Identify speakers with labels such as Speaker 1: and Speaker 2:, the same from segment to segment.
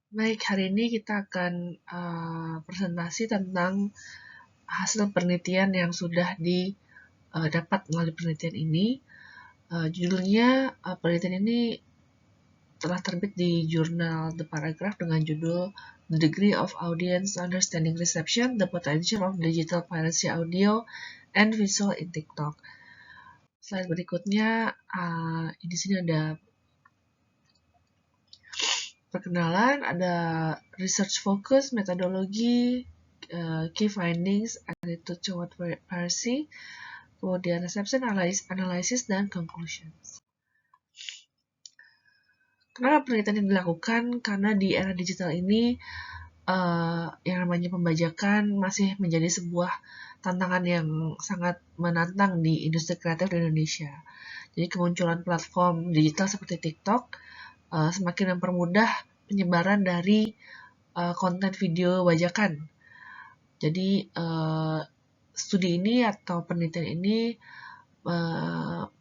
Speaker 1: Baik, hari ini kita akan presentasi tentang hasil penelitian yang sudah didapat melalui penelitian ini. Judulnya, penelitian ini telah terbit di jurnal The Paragraph dengan judul The Degree of Audience Understanding Reception, The Potential of Digital Piracy Audio and Visual in TikTok. Slide berikutnya, di sini ada perkenalan, ada research focus, metodologi, key findings, attitude toward piracy, kemudian reception analysis, dan conclusions. Kenapa penelitian ini dilakukan? Karena di era digital ini yang namanya pembajakan masih menjadi sebuah tantangan yang sangat menantang di industri kreatif di Indonesia. Jadi kemunculan platform digital seperti TikTok semakin mempermudah penyebaran dari konten video bajakan. Jadi studi ini atau penelitian ini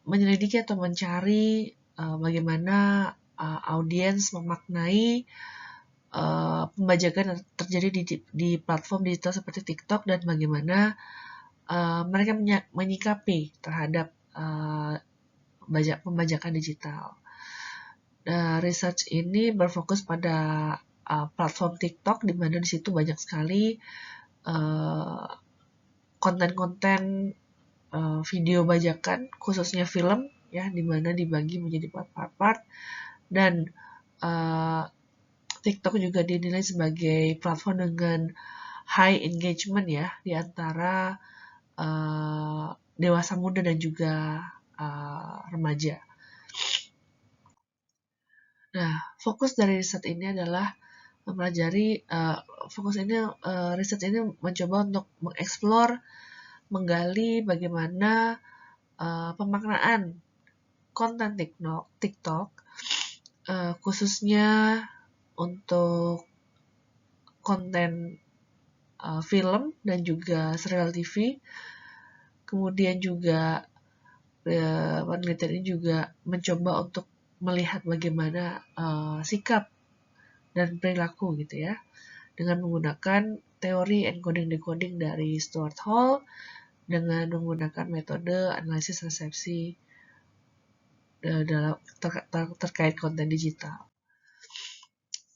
Speaker 1: menyelidiki atau mencari bagaimana audiens memaknai pembajakan yang terjadi di platform digital seperti TikTok dan bagaimana mereka menyikapi terhadap pembajakan digital. Research ini berfokus pada platform TikTok, di mana di situ banyak sekali konten-konten video bajakan, khususnya film, ya, di mana dibagi menjadi part-part, dan TikTok juga dinilai sebagai platform dengan high engagement ya di antara dewasa muda dan juga remaja. Nah, fokus dari riset ini adalah mempelajari riset ini mencoba untuk mengeksplor, menggali bagaimana pemaknaan konten TikTok khususnya untuk konten film dan juga serial TV. Kemudian juga penelitian ini juga mencoba untuk melihat bagaimana sikap dan perilaku gitu ya, dengan menggunakan teori encoding decoding dari Stuart Hall dengan menggunakan metode analisis resepsi terkait konten digital.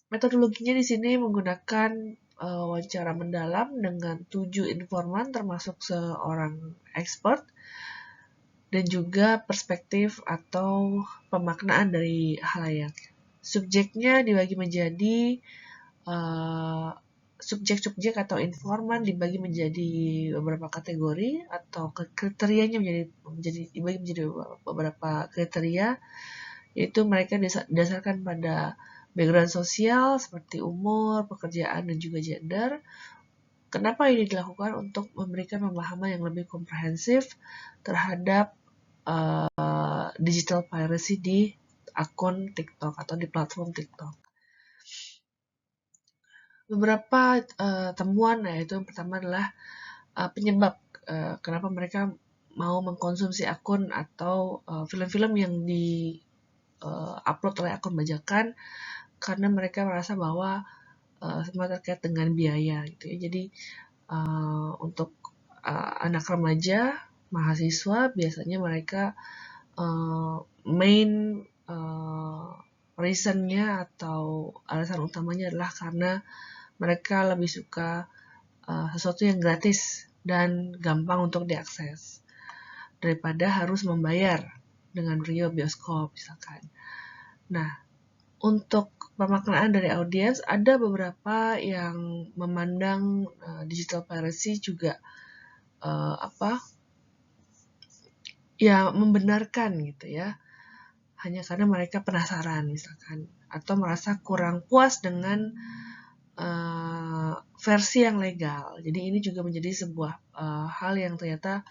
Speaker 1: Metodologinya di sini menggunakan wawancara mendalam dengan 7 informan termasuk seorang expert dan juga perspektif atau pemaknaan dari halayak. Subjeknya dibagi menjadi subjek-subjek atau informan dibagi menjadi beberapa kategori atau kriterianya dibagi menjadi beberapa kriteria, yaitu mereka didasarkan pada background sosial seperti umur, pekerjaan, dan juga gender. Kenapa ini dilakukan? Untuk memberikan pemahaman yang lebih komprehensif terhadap digital piracy di akun TikTok atau di platform TikTok. Beberapa temuan, yaitu yang pertama adalah penyebab kenapa mereka mau mengkonsumsi akun atau film-film yang di-upload oleh akun bajakan, karena mereka merasa bahwa semua terkait dengan biaya gitu ya. Jadi untuk anak remaja, mahasiswa, biasanya mereka main reasonnya atau alasan utamanya adalah karena mereka lebih suka sesuatu yang gratis dan gampang untuk diakses daripada harus membayar dengan bioskop misalkan. Nah, untuk pemaknaan dari audiens, ada beberapa yang memandang digital piracy juga ya membenarkan gitu ya, hanya karena mereka penasaran misalkan, atau merasa kurang puas dengan versi yang legal. Jadi ini juga menjadi sebuah hal yang ternyata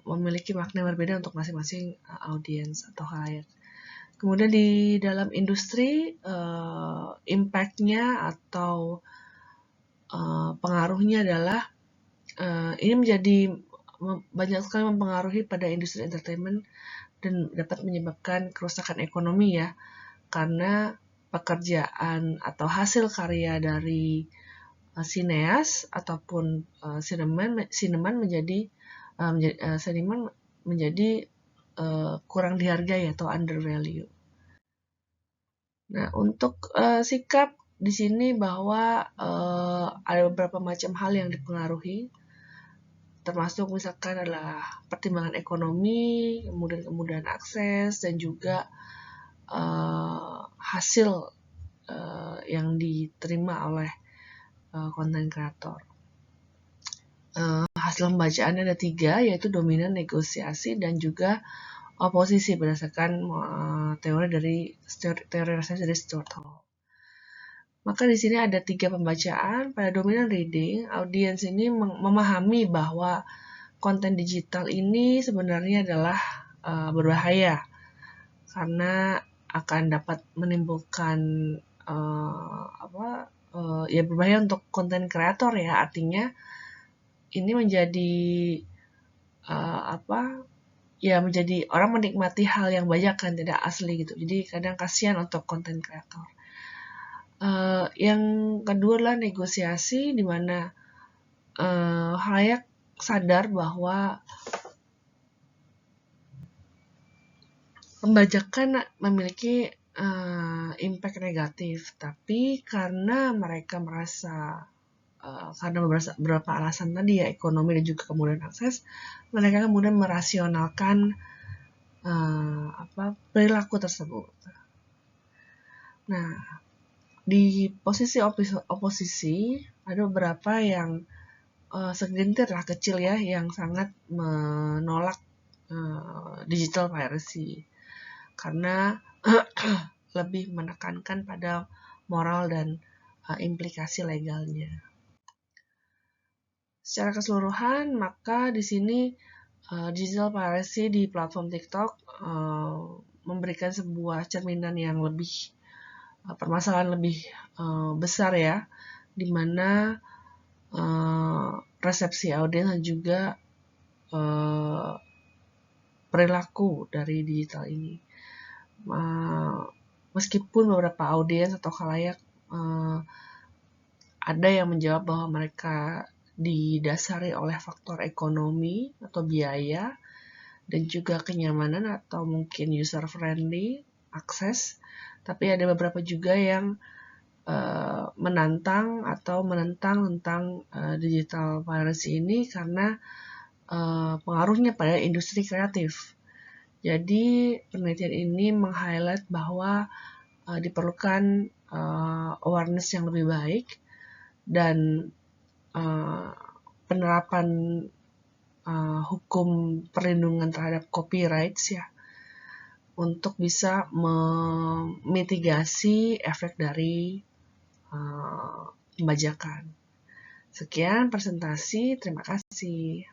Speaker 1: memiliki makna yang berbeda untuk masing-masing audiens atau halayak. Kemudian di dalam industri, impact-nya atau pengaruhnya adalah ini menjadi banyak sekali mempengaruhi pada industri entertainment dan dapat menyebabkan kerusakan ekonomi ya, karena pekerjaan atau hasil karya dari sineas ataupun seniman menjadi kurang dihargai atau undervalue. Nah, untuk sikap di sini bahwa ada beberapa macam hal yang dipengaruhi, termasuk misalkan adalah pertimbangan ekonomi, kemudian kemudahan akses, dan juga hasil yang diterima oleh konten kreator. Hasil pembacaannya ada 3, yaitu dominan, negosiasi, dan juga oposisi berdasarkan teori research dari Stuart Hall. Maka di sini ada 3 pembacaan. Pada dominan reading, audiens ini memahami bahwa konten digital ini sebenarnya adalah berbahaya karena akan dapat menimbulkan berbahaya untuk konten kreator ya. Artinya ini menjadi menjadi orang menikmati hal yang banyak kan tidak asli gitu. Jadi kadang kasihan untuk konten kreator. Yang kedua adalah negosiasi, di mana halayak sadar bahwa pembajakan memiliki impact negatif, tapi karena mereka merasa karena beberapa alasan tadi ya, ekonomi dan juga kemudian akses, mereka kemudian merasionalkan perilaku tersebut. Nah, di posisi oposisi ada beberapa yang segelintir lah kecil ya yang sangat menolak digital piracy karena lebih menekankan pada moral dan implikasi legalnya. Secara keseluruhan, maka di sini digital piracy di platform TikTok memberikan sebuah cerminan yang lebih permasalahan lebih besar ya, di mana resepsi audiens dan juga perilaku dari digital ini. Meskipun beberapa audiens atau khalayak ada yang menjawab bahwa mereka didasari oleh faktor ekonomi atau biaya dan juga kenyamanan atau mungkin user friendly akses, tapi ada beberapa juga yang menentang tentang digital piracy ini karena pengaruhnya pada industri kreatif. Jadi penelitian ini meng-highlight bahwa diperlukan awareness yang lebih baik dan penerapan hukum perlindungan terhadap copyrights ya, untuk bisa memitigasi efek dari pembajakan. Sekian presentasi, terima kasih.